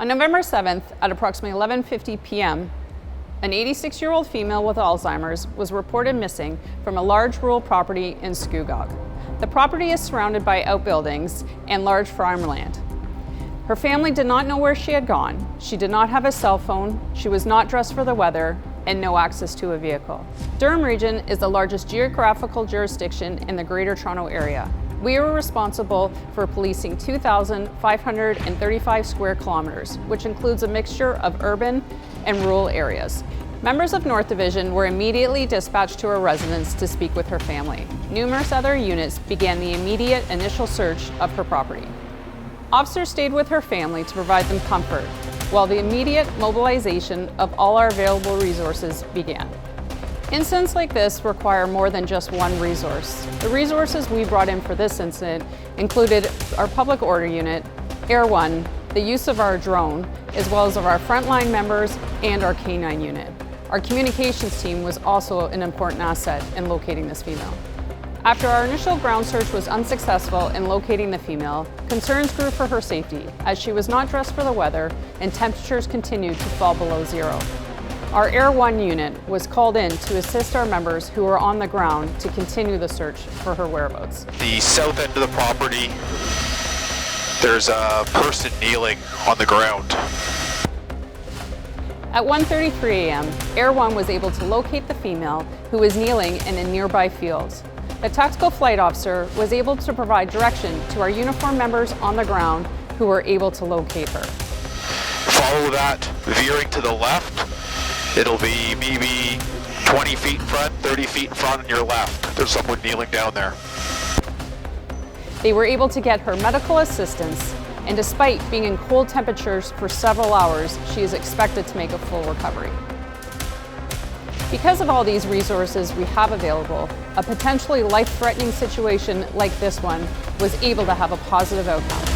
On November 7th, at approximately 11:50 p.m., an 86-year-old female with Alzheimer's was reported missing from a large rural property in Scugog. The property is surrounded by outbuildings and large farmland. Her family did not know where she had gone. She did not have a cell phone, she was not dressed for the weather, and no access to a vehicle. Durham Region is the largest geographical jurisdiction in the Greater Toronto Area. We are responsible for policing 2,535 square kilometers, which includes a mixture of urban and rural areas. Members of North Division were immediately dispatched to her residence to speak with her family. Numerous other units began the immediate initial search of her property. Officers stayed with her family to provide them comfort, while the immediate mobilization of all our available resources began. Incidents like this require more than just one resource. The resources we brought in for this incident included our public order unit, Air 1, the use of our drone, as well as of our frontline members and our K9 unit. Our communications team was also an important asset in locating this female. After our initial ground search was unsuccessful in locating the female, concerns grew for her safety as she was not dressed for the weather and temperatures continued to fall below zero. Our Air 1 unit was called in to assist our members who were on the ground to continue the search for her whereabouts. The south end of the property, there's a person kneeling on the ground. At 1:33 a.m., Air 1 was able to locate the female who was kneeling in a nearby field. The tactical flight officer was able to provide direction to our uniformed members on the ground who were able to locate her. Follow that, veering to the left. It'll be maybe 20 feet in front, 30 feet in front on your left. There's someone kneeling down there. They were able to get her medical assistance, and despite being in cold temperatures for several hours, she is expected to make a full recovery. Because of all these resources we have available, a potentially life-threatening situation like this one was able to have a positive outcome.